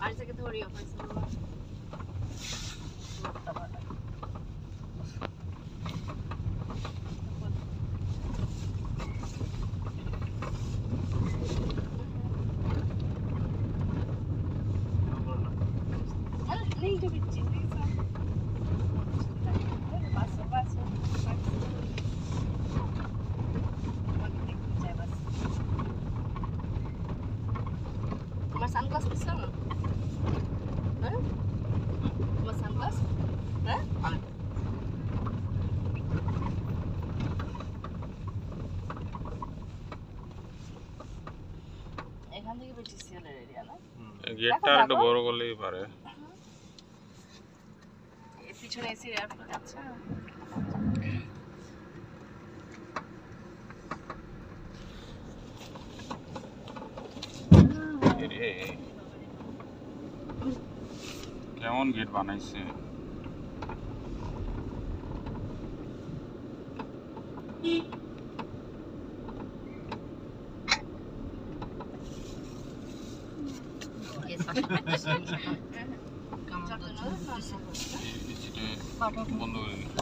আর থেকে ধরি অফাইস नहीं जो बिच्ची नहीं सा बस बस তোমার সানগ্লাস দিছ না হ্যাঁ তোমার সানগ্লাস হ্যাঁ এখান থেকে বেশি সিলের এরিয়া না গেটটা একটু বড় করলেই পারে এই পিছনে এসি এয়ারফ্লো যাচ্ছে কেমন গেট বানাইছে বন্ধ করে দিই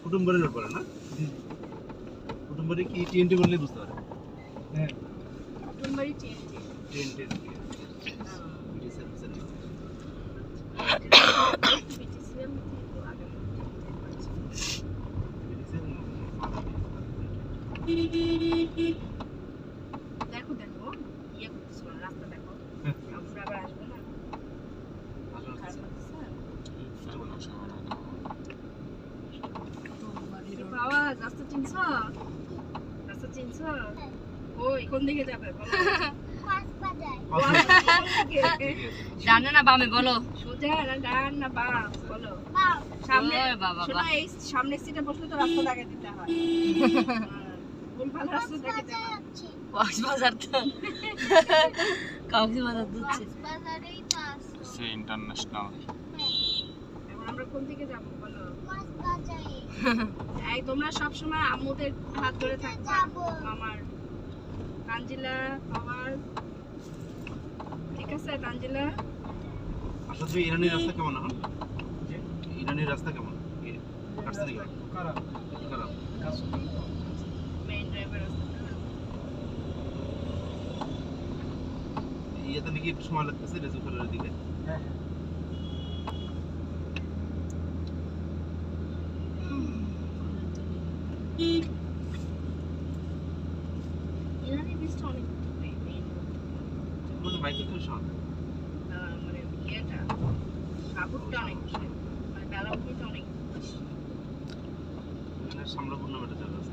কুটুম্বরের উপরে না কুটুম্বরে কি টিএনটি বললে বুঝতে পারে হ্যাঁ কুটুম্বরি টিএনটি টিএনটি দেখো দেখো ইয়ে করতেছ রাস্তা দেখো আমরা আবার আসবো না বাবা রাস্তা চিনছ রাস্তা চিনছ ওই কোন দিকে যাবে বলো ডান না বামে বলো সোজা না ডান না বাম বলো সামনে বাবা শোনো এই সামনের সিটে বসলে তো রাস্তা দেখাই দিতে হয় ভুল ভাল রাস্তা দেখাই দেবে কক্সবাজার তো কক্সবাজার দুচ্ছে কক্সবাজারেই তো আছে সে ইন্টারন্যাশনাল এখন আমরা কোন দিকে যাব বলো কক্সবাজারে এই তোমরা সব সময় আম্মুদের হাত ধরে থাকবা আমার তানজিলা পাওয়ার ঠিক আছে তানজিলা আসলে ইরানি রাস্তা কেমন এখন ইরানি রাস্তা কেমন রাস্তা দিকে খারাপ খারাপ মেইন ড্রাইভার ইয়েতে নাকি একটু সময় লাগতেছে রেজুকারের দিকে হ্যাঁ ইরানি বিচটা অনেক মানে বাইকে তো শোন মানে ইয়েটা কাপড়টা অনেক মানে বেলাউনিটা অনেক মানে সামলাপূর্ণ মেটা চলে আসছে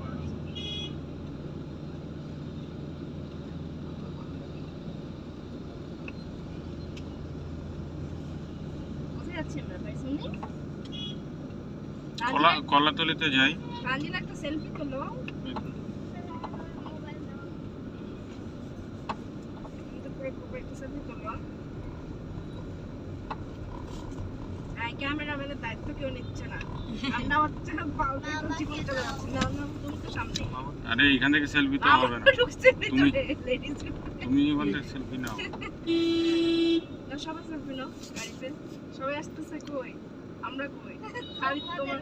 কোথায় যাচ্ছি আমরা ভাই শুনি কলাতলিতে যাই তানজিলা একটা সেলফি তোলো ক্যামেরাম্যানের দায়িত্ব কেউ নিচ্ছে না আমরা হচ্ছে জীবন চালাচ্ছি না তুমি তো সামনে আরে এখান থেকে সেলফি তো হবে না তুমি এখান থেকে সেলফি নাও না সবাই সেলফি নাও গাড়িতে সবাই আসতেছে কই আমরা কই খালি তোমার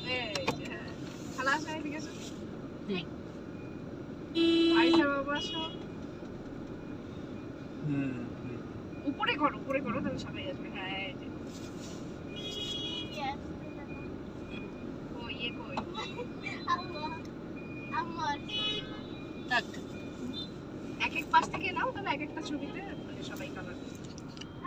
এই যে খালা আসা এদিকে আসো আইসা বাবা আসো উপরে করো তাহলে সবাই আসবে হ্যাঁ এই যে ও ইয়ে কই আমার এক এক পাশ থেকে নাও তাহলে এক একটা ছবিতে সবাই কালার